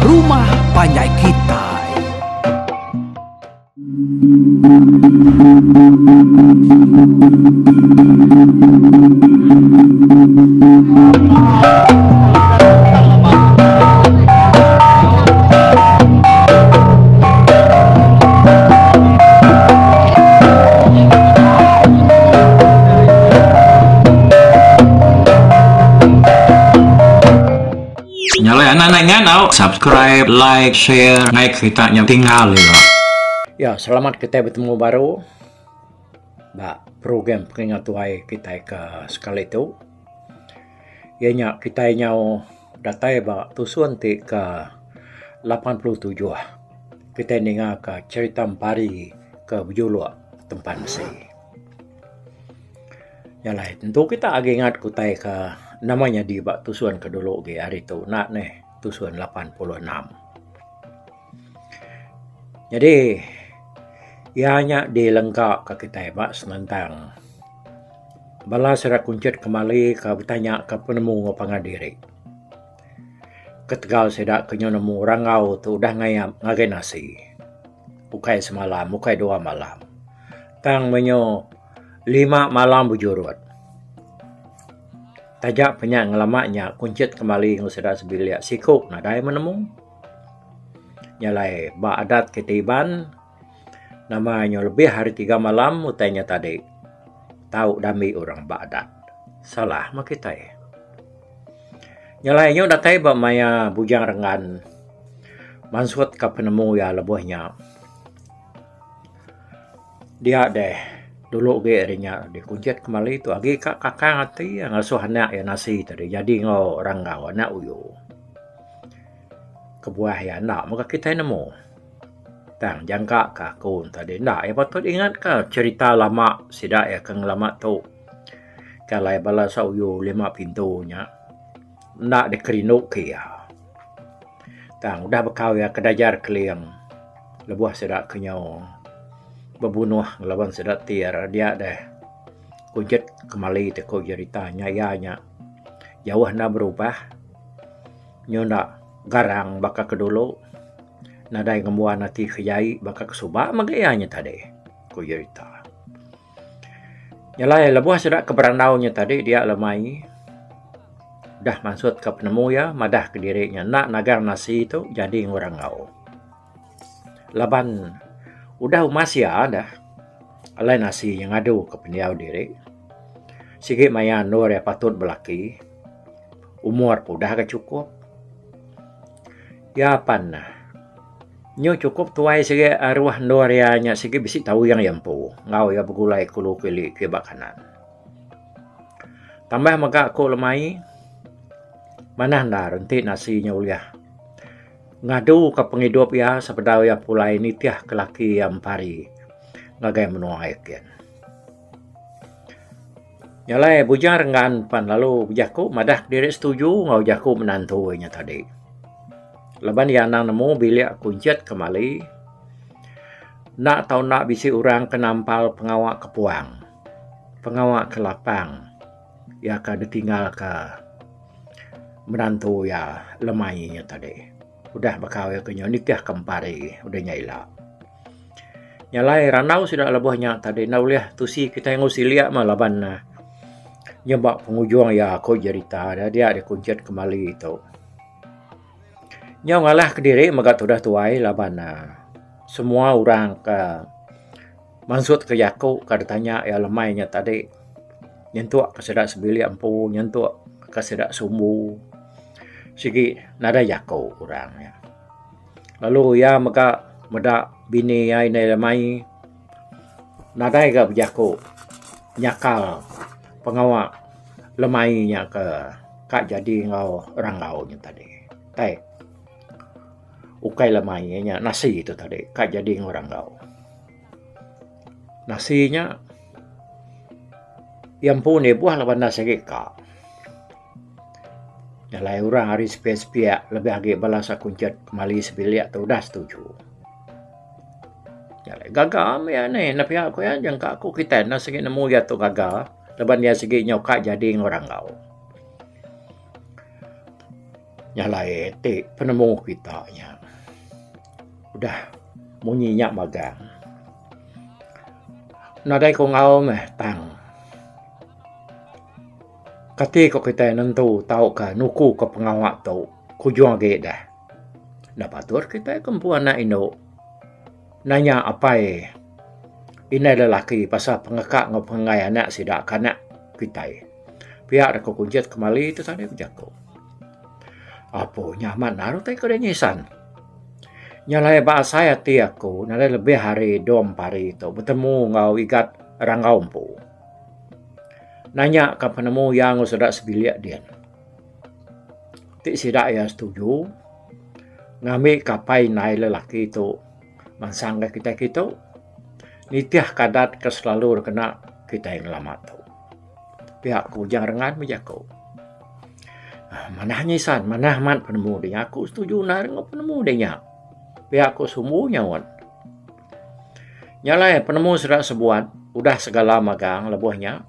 Rumah Panjai Kitai. Nyala anak-anaknya now subscribe, like, share, naik ceritanya tinggal ya. Ya, selamat kita bertemu baru. Program peringat tuai kita ke sekali itu. Ianya kita nyau datai tusuan ti ke 87. Kita dengar ke cerita Mpari ke Bujulu tempat nasi. Yalah, tentu kita agak ingat kutai ke namanya di tusuan kedulu ke hari itu nak nih tusuan 86. Jadi ianya dilengkap ke kita senentang bala serak kuncit kembali ke bertanya ke penemu pengadiri. Ketegal sedak kenyo nemu rangau tu udah ngayam ngagai nasi. Bukai semalam, bukai 2 malam. Tang menyo 5 malam bujurut. Tajak penyak ngelamaknya kuncit kembali ngusada sebilia sikuk nadai menemu. Nyalai ba adat ketiban namanya lebih hari 3 malam utainya tadi. Tahu dami orang ba adat. Salah makitai. Nyalai nyo datai ba maya bujang rengan mansut ke penemu ya lebuhnya. Dia deh dulu ge erinya dikuncit kembali tu agi kakang hati yang ngasuh anak ya nasi tadi jadi ngau ranggau anak uyu kebuah ya anak maka kita nemu tang jangka kakun tadi ndak ya patut ingat ke cerita lama sidak ya kang lama tu kalai bala sauyu 5 pintunya ndak dikerinuk ya tang udah bekau ya kedajar keliang lebuah sidak kenyau berbunuh lawan sedat tiar dia deh kuncit kembali teko ceritanya ianya jauh na berubah nyonda garang baka kedulu nadai ngemuan nanti kejai baka kesubak magayanya tadi ko cerita nyalai lebuh sedat keberandaunya tadi dia lemai dah maksud ke penemu ya madah ke dirinya nak nagar nasi itu jadi ngurang ngau laban udah masih ada alai nasi yang adu ke pendiau diri sikit maya nur ya patut belaki umur pun dah cukup ya pan nyo cukup tuai sikit arwah nur ya nya sikit bisi tahu yang yampu ngau ya begulai kulu kili ke bakanan tambah maka aku lemai mana nda renti nasinya uliah ngadu ke penghidup ya sepedau ya pulai ini tiah kelaki yang pari ngagai menuaikan. Nyalai bujang rengan pan lalu bujaku madah diri setuju ngau jaku menantunya tadi. Leban ya nang nemu bilik kuncit kembali. Nak tau nak bisi orang kenampal pengawak kepuang. Pengawak ke lapang. Ya ka ditinggal ke menantu ya lemainya tadi. Udah bakal kenyo nikah kempari udah nyaila. Nyalai ranau sudah lebuhnya tadi nauliah tusi kita yang usilia malaban na nyebak penghujung ya aku cerita dia dikuncit kembali itu. Nyau ngalah ke diri magat udah tuai laban semua orang ke maksud ke yaku kada tanya ya lemainya tadi nyentuk kesedak sebili ampu nyentuk kesedak sumbu sigi nada yaku orangnya. Lalu ya maka meda bini ya ini lemai nada ga berjaku nyakal pengawak lemainya ke kak jadi ngau ranggaunya tadi. Tai ukai lemainya nasi itu tadi kak jadi ngau ranggau. Nasinya yang pun buah lawan nasi kak. Nyalai orang hari sepia-sepia lebih agak balas kuncit kembali sebilik tu dah setuju. Nyalai gagal ya ni napi aku ya jangka aku kita nasi nemu ya tu gagal. Leban dia segi nyokak jadi orang kau. Nyalai te penemu kita nya. Udah munyinya magang. Nadai ko ngau meh tang. Kati ko kita nentu tahu ka nuku ko pengawak tau kujuang ge dah. Dapatur kita kempuan na ino. Nanya apa inai lelaki pasal pengekak ngau pengai anak sidak kanak kita. Pihak ko kunjet kembali itu tadi berjaku. Apa nyaman naruh tay ko nyisan. Nyalai bahasa saya ti aku nalai lebih hari dom pari itu bertemu ngau ikat rangau empu. Nanya ke penemu yang sudah sebiliak dia. Tik sidak ya setuju. Ngambil kapai nai lelaki itu mansang ke kita gitu. Nitiah kadat ke selalu kena kita yang lama tu. Pihak ku jangan rengan menjaku. Manah nyisan, manah man penemu dia. Aku setuju nak dengan penemu dia. Pihak ku semuanya wan. Nyalai penemu sudah sebuat. Udah segala magang lebuhnya.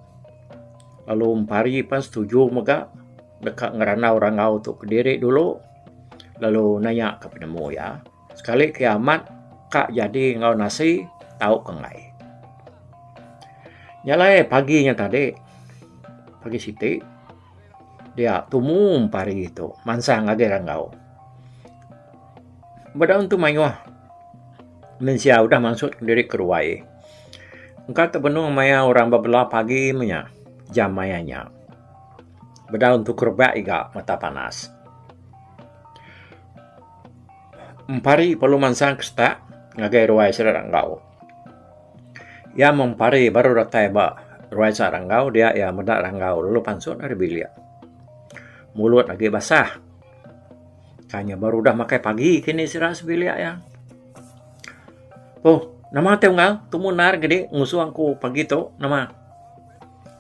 Lalu umpari pas setuju mega. Dekat ngeranau rangau tu kediri dulu. Lalu nanya ke penemu ya. Sekali kiamat kak jadi ngau nasi tahu kengai. Nyalai paginya tadi. Pagi siti. Dia tumum pari itu. Mansang age rangau. Badaun tu mayuah. Mensia udah masuk diri ke ruai. Engkau terbenung maya orang bebelah pagi menya. Jam mayanya. Badaun tu kerbak iga mata panas. Empari perlu mansang kestak. Ngagai ruai sira rangau. Ya mempari baru ratai ba ruai sira rangau. Dia ya medak rangau. Lalu pansut dari bilik. Mulut lagi basah. Kanya baru dah makai pagi kini sirah sebiliak ya. Oh, nama teu ngal, tumu nar gede ngusuh aku pagi tu nama.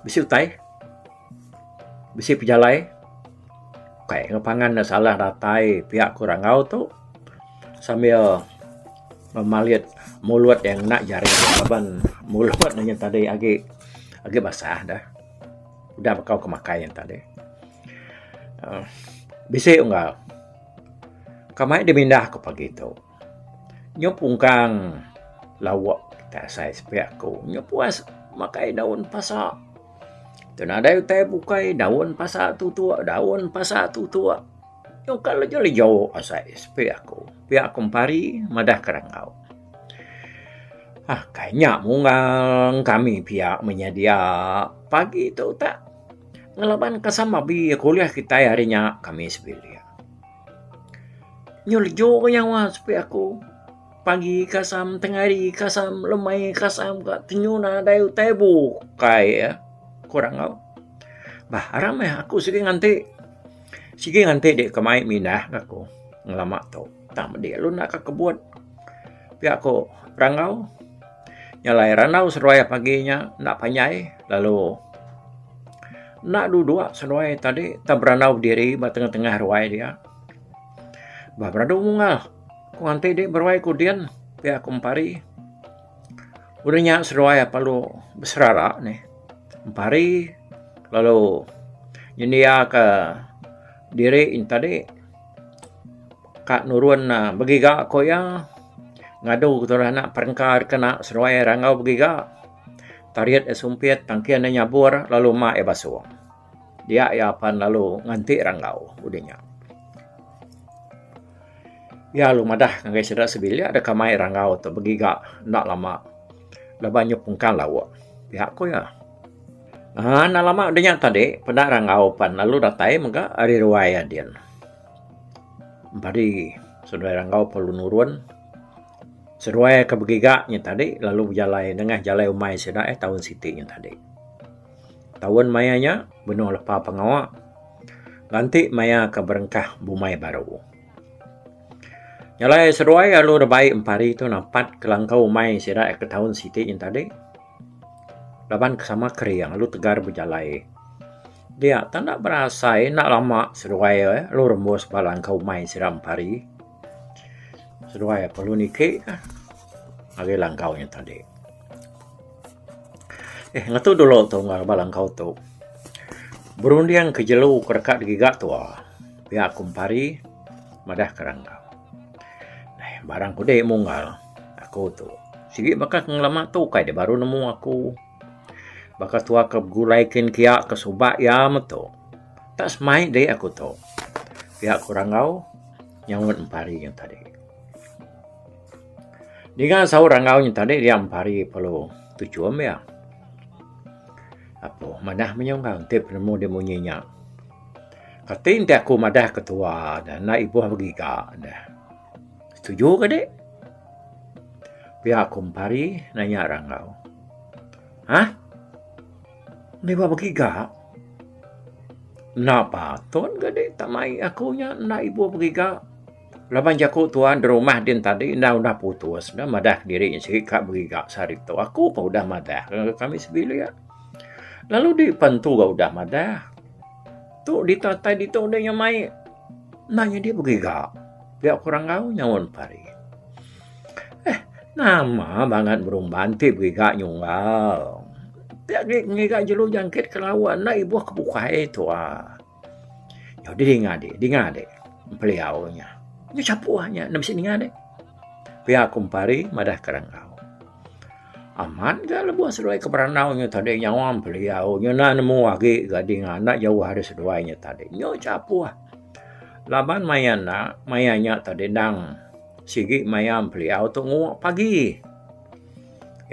Bisi utai. Bisi pejalai. Kayak ngepangan na salah ratai pihak kurang ngau tu. Sambil memaliat mulut yang nak jaring laban mulut nanya tadi agak basah dah. Udah bakal kemakai yang tadi. Bisi unggal. Kamai dimindah ke pagi itu. Nyopungkang lawak kita saya sepiak aku. Nyopuas makai daun pasak. Tenada utai bukai daun pasak tu tua. Daun pasak tu tua. Yung kalau jauh asai sepiak aku. Piak kumpari madah kerangau. Kayaknya mungang kami pihak menyedia pagi itu tak. Ngelaban kasam abi kuliah kita harinya kami sebelia. Nyuljo yang supaya aku pagi kasam tengah hari kasam lemai kasam kat tenyuna dayu tebu kai kurang kau. Bah aram aku sige nganti dek kemai minah aku ngelama tu. Tak dia lu nak ke kebun. Pihak aku rangau nyalai ranau seruai paginya nak panyai lalu nak duduk seruai tadi tak beranau diri tengah-tengah ruai dia. Bah beradu mungal. Ku nganti dek berwai kudian. Pihak kumpari. Udahnya seruai apa lu berserara nih. Kumpari. Lalu nyendia ke diri tadi. Kak nurun begiga ko yang. Ngadu kutulah nak perengkar kena seruai rangau begiga. Tariat esumpiat tangkian nyabur lalu ma basuh. Dia pan lalu nganti rangau udahnya. Ya lu madah ngai sedar sebilia ada kamai rangau tu begiga nak lama. Labanyo pungkan lawa. Pihak ko ya. Nak lama udahnya tadi pada rangau pan lalu datai maka ari ruaya dian. Padi sudah rangau perlu nurun. Seruai ke begigaknya tadi, lalu berjalan dengan jalan umai sedang tahun sitinya tadi. Tahun mayanya, benar lepas pengawak. Ganti maya ke berengkah bumai baru. Nyalai seruai lalu rebai empari itu nampak kelangkau umai sedang ke tahun sitinya tadi. Laban kesama keriang, lalu tegar berjalan. Dia tak nak berasa, nak lama seruai, lalu rembus balangkau umai sedang empari. Seruai perlu nikah agak langkaunya tadi. Ngatu dulu tu ngal balangkau tu. Berundiang ke jelu kerkat gigak tua. pihak kumpari madah kerangkau. Nah, barang ku dek munggal aku tu. Sige bakal ngelama tu kai dia baru nemu aku. Bakal tua ke gulaikin kia ke subak ya metu. Tak semai dek aku tu. Pihak kurangau nyawut empari yang tadi. Dengan seorang rangau yang tadi dia empari perlu tujuan ya. Apa madah menyongkang tip nemu dia munyinya. Katin dia aku madah ketua dan nak ibu bergiga dah. Setuju ke dek? Pihak kumpari nanya rangau. Hah? Ni buat bergiga? Nak patut ke dek? Tak mai aku nya nak ibu bergiga. Laban jaku tuan di rumah din tadi dah putus. Dah madah diri yang sikit kat bergiga sehari tu. Aku pun udah madah. Kami sebilik ya. Lalu di pantu kau udah madah. Tu ditatai di tu dia yang mai. Nanya dia bergiga. Pihak kurang kau nyawon pari. Nama banget burung banti bergigak nyunggal. Tiap ngigak jelu jangkit ke lawan nak ibu kebukai tu ah. Ya dengar dek. Beliaunya. Ini capuahnya, nak mesti dengar dek. Pihak kumpari madah kerangkau. Aman ke lebuh seduai keberanaunya tadi nyawam beliaunya nak nemu lagi gading anak jauh hari seduainya tadi. Nyo capuah. Laban mayanya tadi dang sigi mayam beliau tu nguak pagi.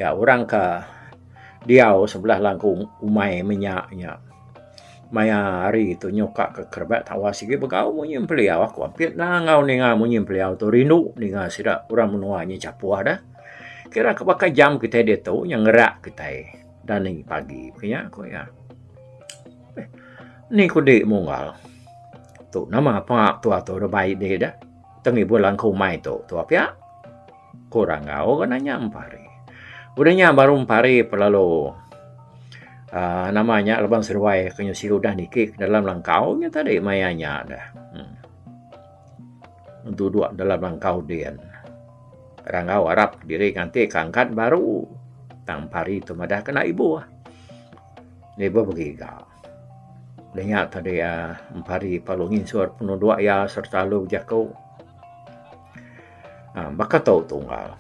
Ya orang ke diau sebelah langkung umai minyaknya. Maya hari tu nyokak ke kerbet tawa sigi begau munyim beliau aku ampit dah ngau ninga munyim beliau tu rindu ninga sidak orang menuanya capuah dah. Kira kepakai jam kita dia tu yang ngerak kita dan ni pagi punya aku ya. Ni ku dek munggal. Tu nama apa tua tu dah baik dia dah. Tengi bulan kau mai tu apa ya? Kurang kau kan nanya empari. Udahnya baru empari pelalu namanya leban seruai kenyo siru dah nikik dalam langkaunya tadi mayanya dah. Untuk dua dalam langkau dia. Rangau Arab diri kanti kangkat baru tampari tu madah kena ibu. Ibu bergiga. Dengar tadi empari palungin suar penuh dua ya serta lu jakau. Baka tahu tunggal.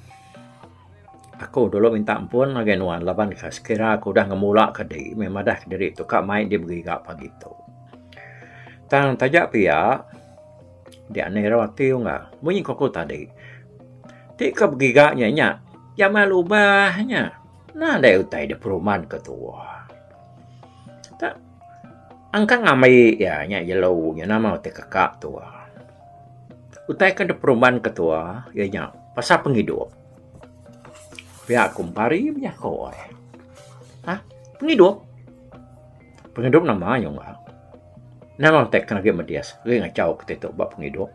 Aku dulu minta ampun lagi nuan laban khas kira aku dah ngemulak ke diri memadah diri tu kak main dia bergigak pagi tu. Tang tajak pia dia nerawati enggak. Bunyi koko tadi. Tika bergigaknya nya. Ya malubahnya. Nah ada utai di perumahan ketua. Tak angka ngamai ya nya jelau nya nama utai kakak tua. Utai ke perumahan ketua ya nya pasal penghidup. Pihak kumpari punya kau. Hah? Penghidup? Penghidup namanya enggak. Nama utai kena ke medias. Dia ngacau kita tu buat penghidup.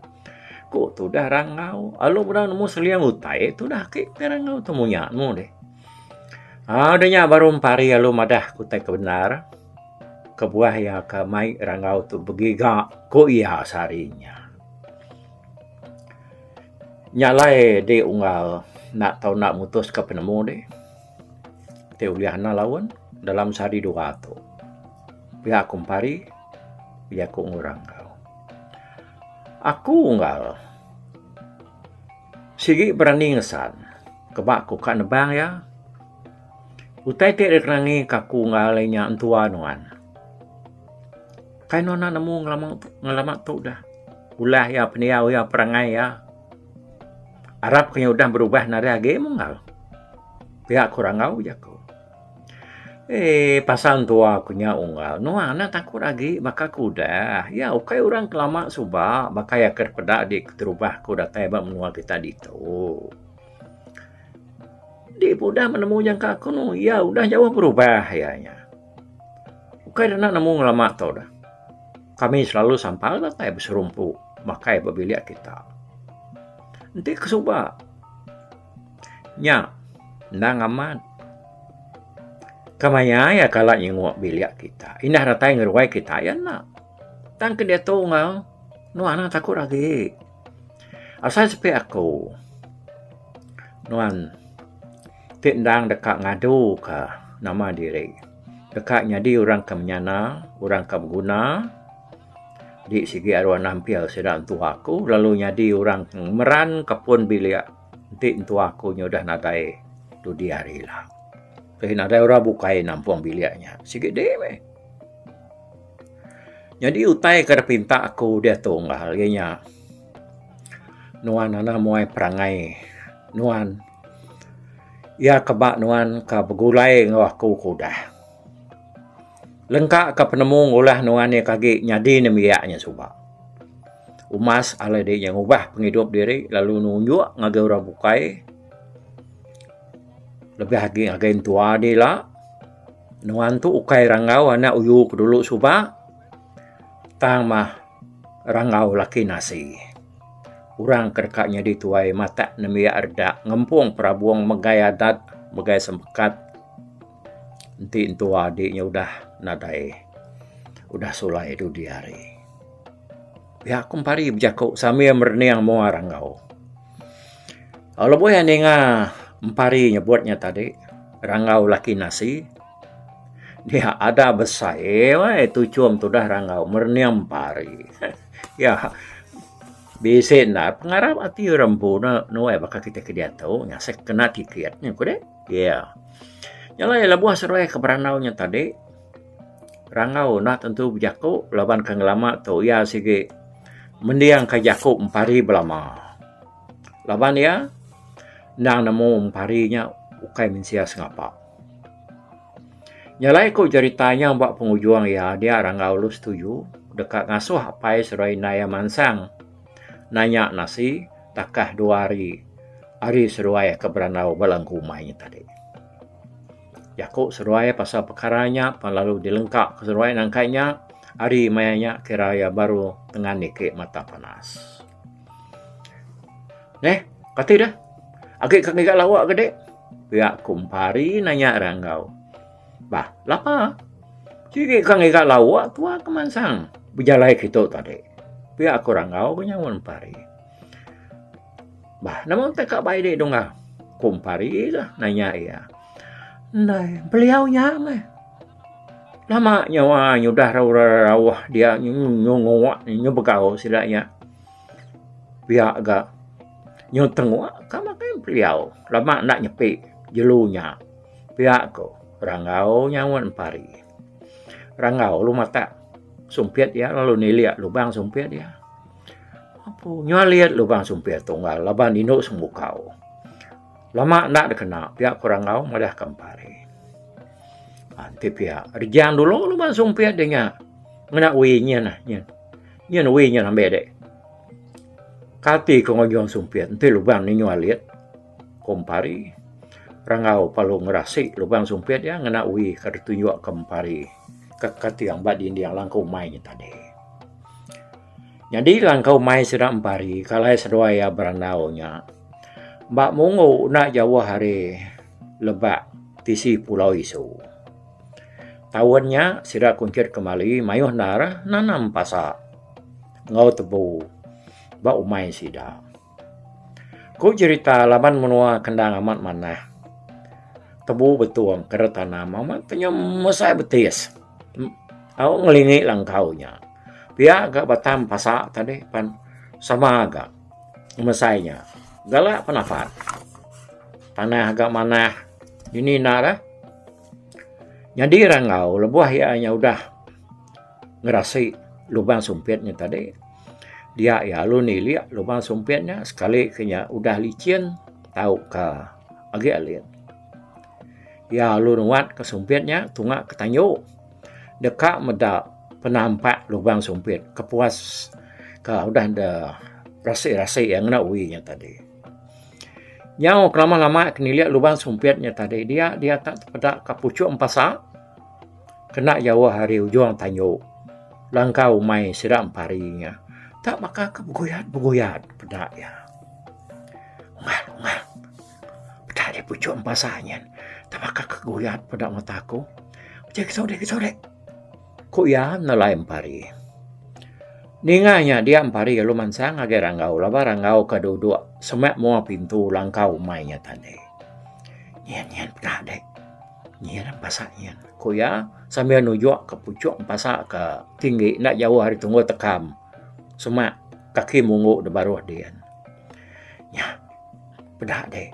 Ku tu dah rangau. Alu berang nemu seliang utai tu dah ke rangau tu munyakmu deh. Adanya baru empari alu madah kutai kebenar. Kebuah ya ke mai rangau tu begigak ko iya sarinya. Nyalai de unggal nak tahu nak mutus ke penemu deh. Te uliahna lawan dalam sehari dua tu. Pihak kumpari, pihak ku ngurang kau. Aku unggal. Sigi berani ngesan. Kebak ku kan nebang ya. Utai te rekrangi kaku ngalainya entua nuan. Kai nona nemu ngelamak tu dah. Ulah ya peniau ya perangai ya. Arab kaya udah berubah nari age munggal. Pihak kurang ngau jaku. Pasal tua kunya unggal. Nuan anak takut lagi maka kuda. Ya ukai orang kelama subak. Maka ya kerpedak di terubah kuda tebak menua kita itu. Di udah menemu jangka aku nu. Ya udah jauh berubah ya nya. Ukai dah nemu ngelama tau dah. Kami selalu sampal lah kayak berserumpu. Maka ya berbiliak kita. Nanti kesuba. Nya. Nang amat. Kamaya ya kalak yang nguak biliak kita. Indah ratai ngeruai kita ya nak. Tang ke dia tu ngau. Nuan takut lagi. Asal sepi aku. Nuan. Tindang dekat ngadu ke nama diri. Dekat nyadi orang ke menyana. Orang ke berguna. Di segi arwah nampil sedang tua aku, lalu nyadi orang meran kepun bilik. Nanti tua aku udah nadai tu di hari lah. Jadi nadai orang bukai nampung biliknya. Sikit deh meh. Jadi utai kada pinta aku dia tunggal. Ianya nuan ana muai perangai. Nuan. Ya kebak nuan ka begulai ngawah ku kudah. Lengkap ke penemung ulah nuannya kaki nyadi nemiaknya subak. Umas ala dia yang ubah penghidup diri lalu nunjuk ngagai orang bukai. Lebih lagi ngagai tua dia lah. Nuan tu ukai rangau anak uyu dulu subak. Tang mah rangau laki nasi. Urang kedekatnya dituai mata nemiak erdak ngempung perabuang megai adat megai sempekat. Nanti tua adiknya udah nadai. Udah sulai itu di hari. Pihak kumpari berjakuk sambil merniang mua rangau. Kalau boleh ninga empari nyebutnya tadi. Rangau laki nasi. Dia ada besar. Itu cium tu dah rangau. Merniang empari. Ya. Bisa nak. Pengarap hati rempu. Nuai bakal kita kedia tahu. Nyasek kena tiketnya. Kude? Ya. Nyalai buah seruai keberanaunya tadi. Rangau nak tentu berjakuk. Laban kang lama tu ya sige. Mendiang ke jakuk empari belama. Laban ya. Nang nemu emparinya. Ukai mensia sengapa. Nyalai ko ceritanya mbak pengujuang ya. Dia rangau lu setuju. Dekat ngasuh apai seruai naya mansang. Nanya nasi. Takah 2 hari. Hari seruai keberanau balangku mainnya tadi. Jakuk seruai pasal perkaranya, lalu dilengkap seruai nangkainya, hari mayanya kiraya baru tengah nikik mata panas. Kata dah. Agak kagak lawak gede. Pihak kumpari nanya rangau. Bah, lapa? Sikit kagak lawak tua kemansang. Berjalai kita tadi. Pihak aku rangau kenyawan pari. Bah, namun tak baik dek dong ah. Kumpari lah nanya ia. Nah, beliau nyamai. Lama nyawa nyudah rawah dia nyungguak nyubegau silanya. Biar agak nyutengua kama kan beliau. Lama nak nyepik jelunya. Biar ko rangau nyawan pari. Rangau lu mata sumpit ya lalu niliat lubang sumpit ya. Apa nyaliat lubang sumpit tunggal laban induk sembukau. Lama nak dikena, pihak kurang ngau madah kempari. Nanti pihak, rejang dulu lu langsung pihak dia ngena uinya nah, nyen uinya sampai dek. Kati ko ngajong sumpit, nanti lubang ni nyualit, kompari. Rangau palu ngerasik lubang sumpit ya ngena ui kada tunjuk kempari. Kati yang bad yang langkau mainnya tadi. Jadi langkau main sedang empari, kalau seruaya beranaunya. Mbak Mungu nak Jawa hari lebak tisi Pulau Isu. Tahunnya sira kuncir kembali mayuh nara nanam pasak. Ngau tebu bak umai sida. Ku cerita laban menua kendang amat manah. Tebu betuang kera tanam amat tanya mesai betis. Aku ngelingi langkaunya. Pihak agak batam pasak tadi pan sama agak mesainya. Galak penafat. Tanah agak manah. Ini nara. Jadi rangau lebuah ianya udah ngerasi lubang sumpitnya tadi. Dia ya lu niliak lubang sumpitnya sekali kenya udah licin tahu ke agak liat. Ya lu nuat ke sumpitnya tungak ketanyu. Dekat medak penampak lubang sumpit kepuas ke udah ada rasi-rasi yang nak uinya tadi. Yang lama-lama kini lihat lubang sumpitnya tadi dia tak pada kapucuk empasa kena Jawa hari ujung tanyo langkau mai sedang parinya tak maka kebuguyat pada ya ungal pada dia pucuk empasanya tak maka keguyat pada mataku cek sore kok ya nelayan pari. Ninganya dia empari lu mansang age rangau laba rangau kaduduk semak mua pintu langkau mainnya tadi. Nyen pernah dek. Nyian pasaknya. Kuya sambil nujok ke pucuk pasak ke tinggi nak jauh hari tunggu tekam. Semak kaki mungu de baruh dia. Ya. Pedak deh.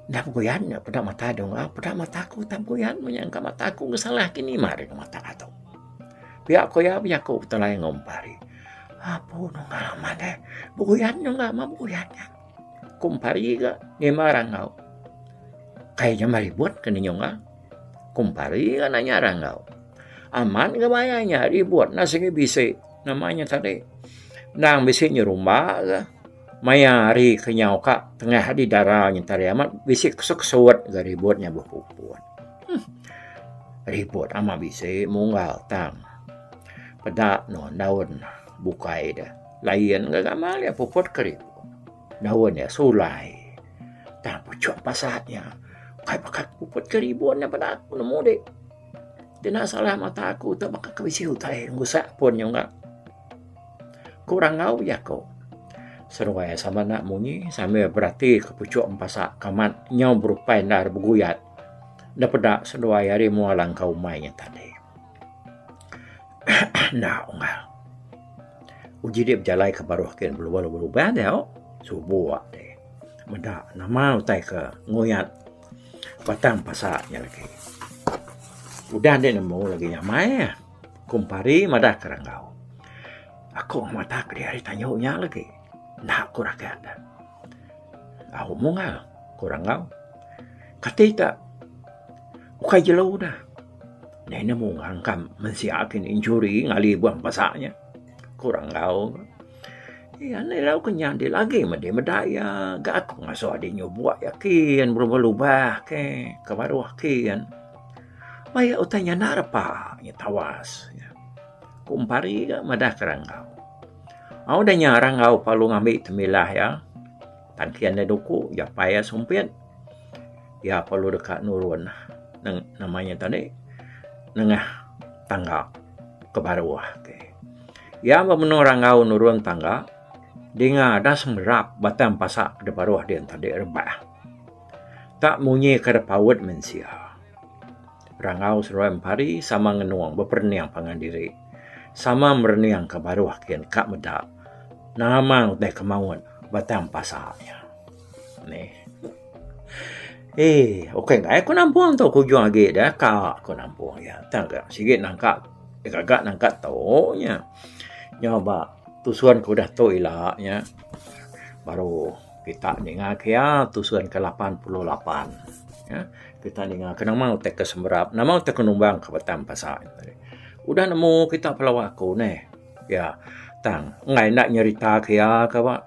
Dah kuyan ya pedak mata dong. Pedak mataku tam kuyan menyangka mataku salah kini mari mata atau. Pihak kuya pihak ku telai ngompari. Apa nong ngalaman deh. Bukuyan nong ngalaman bukuyannya. Kumpari ke ngemarang kau. Kayaknya mari buat ke ninyong kumpari kan nanya rangau. Aman ke bayanya ribut nasi bisa namanya tadi. Nang bisa nyerumah ke. Maya hari kenyau kak tengah di darahnya tari amat bisa kesuk-kesut ke ributnya berpupuan. Ribut ama bisa munggal tang. Pedak no daun bukai dah. Lain ke gamal ya puput kerip. Daun ya sulai. Tang pucuk pasatnya. Kai pakat puput keribuannya pada aku nemu dek. Dia salah mata aku tak bakal kebisiu tay ngusak pun yang enggak. Kurang ngau ya kau. Seruai sama nak munyi sambil berarti kepucuk pasak kamat nyau berupai dar beguyat. Dapat seruai hari mualang kau mainnya tadi. Nah unggal. Uji dia berjalai ke baruh kian berubah deh. Subuh deh. Meda nama utai ke ngoyat. Batang pasaknya lagi. Udah dia nemu lagi nyamai ya. Kumpari madah kerangau. Aku mata ke hari tanyanya lagi. Nah kurang ada. Aku mungal kurang ngau. Katita. Ukai jelau dah. Nene mungal kam mensiakin injuri ngali buang pasaknya. Kurang ngau. Ya, ni lau kenyang dia lagi mede medaya. Gak aku ngasuh adiknya buat yakin berubah-ubah ke kebaruh kian. Maya utanya narapa nya tawas. Ya. Kumpari gak madah kerangau. Au dah nyarang ngau palu ngambil temilah ya. Tangkian dia duku ya payah sumpit. Ya palu dekat nurun. Namanya tadi nengah tangga kebaruh ke. Ya menorang ngau nurun tangga. Dengar dah semerap batang pasak de baruah dia tadi rebah. Tak munyi kada pawat mensia. Rangau seruai empari sama ngenuang beperniang pangan diri. Sama merniang ke baruah kian kak medap. Nama utai kemauan batang pasaknya. Nih. Okey enggak aku nampung tu aku jual lagi dah kak aku nampung ya. Tak sikit nangkap. Agak nangkap taunya. Nyoba tusuan ku dah tu ilahnya. Baru kita dengar kia tusuan ke-88. Ya. Kita dengar kenang mau tek ke semberap. Nama tek kenumbang ke batang pasak. Udah nemu kita pelawaku nih. Ya. Tang. Ngai nak nyerita kia ke pak.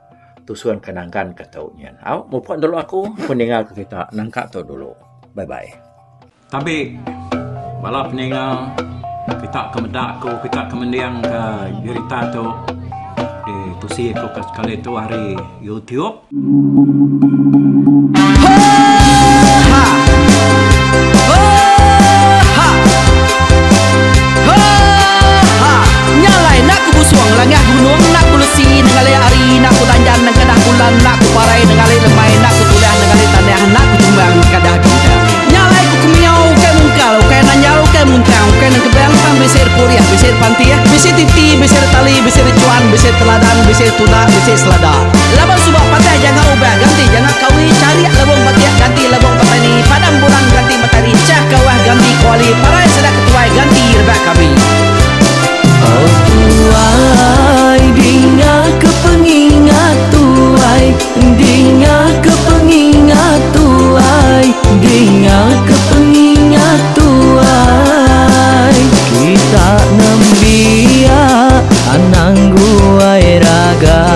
Tusuan kenangkan ke taunya. Mau puan dulu aku. Pendengar ke kita. Nangkap tu dulu. Bye-bye. Tapi bala pendengar kita kemedak ko kita kemendiang ke cerita tu di tusi ko kali tu hari YouTube. Nyalai nak ku busuang langah gunung nak ku lesi nengalai ari nak ku tanjan nang kadah bulan nak ku parai nengalai lemai nak ku tulah nengalai tanah nak ku tumbang kadah kita. Nyalai ku kumiau ke mungkal ke nanjal ke muntang ke nang kebang pang besir puriah besir pantiah besir titi besir tali besir cuan besir teladan besir tuna besir selada. Labang subak patah jangan ubah ganti jangan kawi cari labang patiah ganti labang patani padam bulan ganti matahari cah kawah ganti kuali parai sedak ketuai ganti rebak kami. Oh tuai, dinga kepengingat tuai, dinga kepengingat tuai, dinga kepengingat tuai. Kita nembia anang guai raga,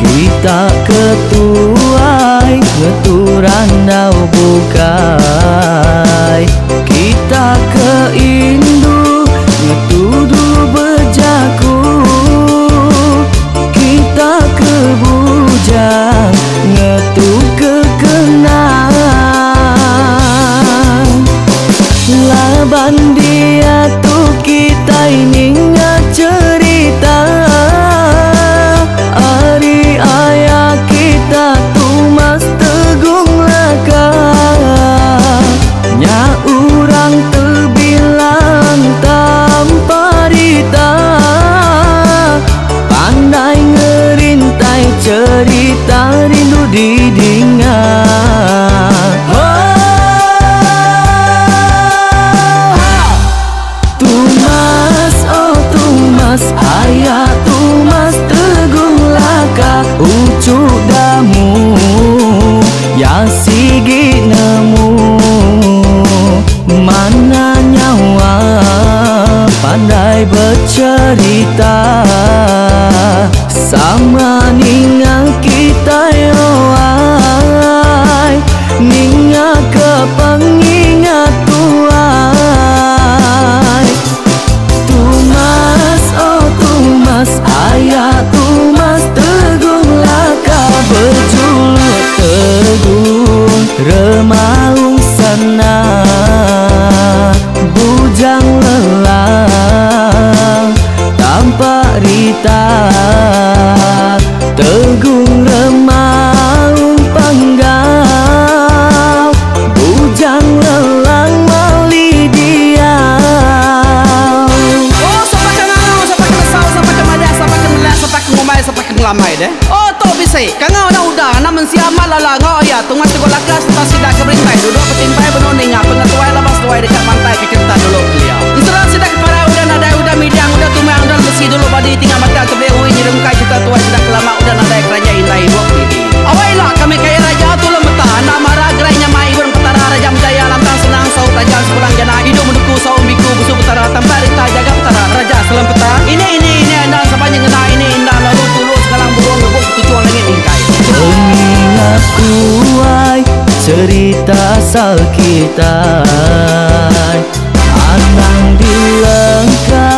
kita ketuai keturan dau bukai, kita keindu tuduh bejaku tanpa rita, tegung remaung panggau, bujang lelang mali dia. Oh, sampai ke ngau, sampai ke lesau, sampai ke madah, sampai ke melas, sampai ke ngomai, sampai ke ngelamai deh. Oh, to bisa. Kangau dah udah, namun siamal lala ngau ya, tunggu tegol lakas, tak sidak keberintai, duduk petimpai benoning, pengatuai labas tuai dekat pantai kecerita dulu beliau. Insuran sidak para udah nada udah midang, udah tumang, udah besi dulu badi tinggal mata kebehui, nyirumkai cerita tuai sidak lama, udah nada kerajaan indah ibu ini. Awailah kami kaya raja tu lemeta, nak marah gerainya mai burung petara raja jaya lantang senang saut raja sepulang jana hidup menduku saum biku busu petara tanpa rita jaga petara raja selam peta. Ini anda sepanjang kena ini indah lalu tulus sekarang burung ngebuk tujuan langit ingkai. Pengingat kuai cerita asal kita, anang dilengka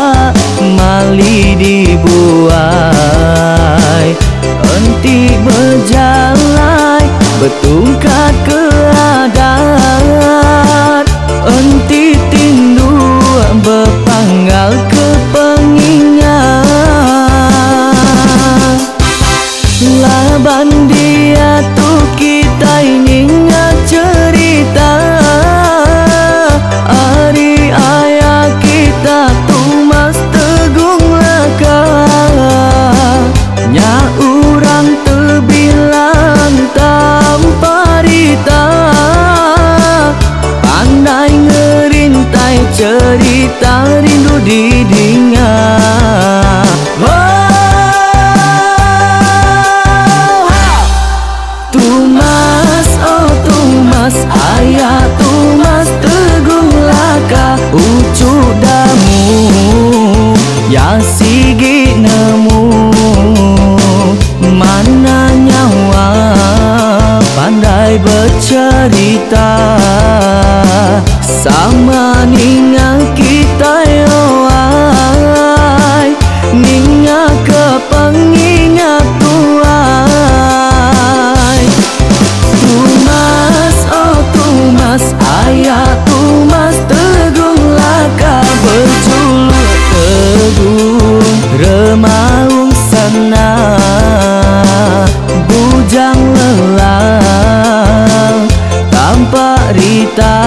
mali dibuai, enti berjalai betungkat keadaan, enti tindu berpanggal ke pengingat. Laban dia tuh kita ingat cerita, hari ayah kita tuh mas tegung laka, nya urang terbilang tanpa rita, pandai ngerintai cerita rindu didingat. Ayah tumas tegung laka ucuk damu ya sigi nemu, mana nyawa pandai bercerita sama ninga kita yoai, ninga ke pengingat tuai. Tumas ayah tumas tegung laka berjuluk tegung remaung sana, bujang lelang tanpa rita,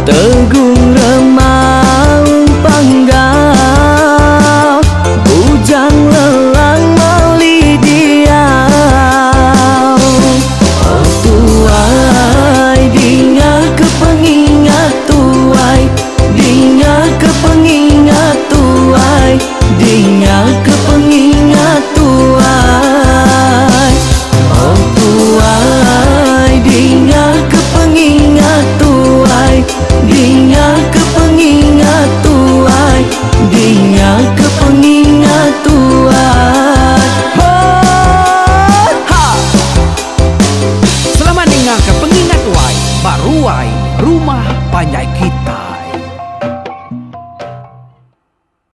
tegung remaung panggau, bujang lelang mali dia. Oh tuai dinga ke pengingat tuai, dinga ke pengingat tuai, dinga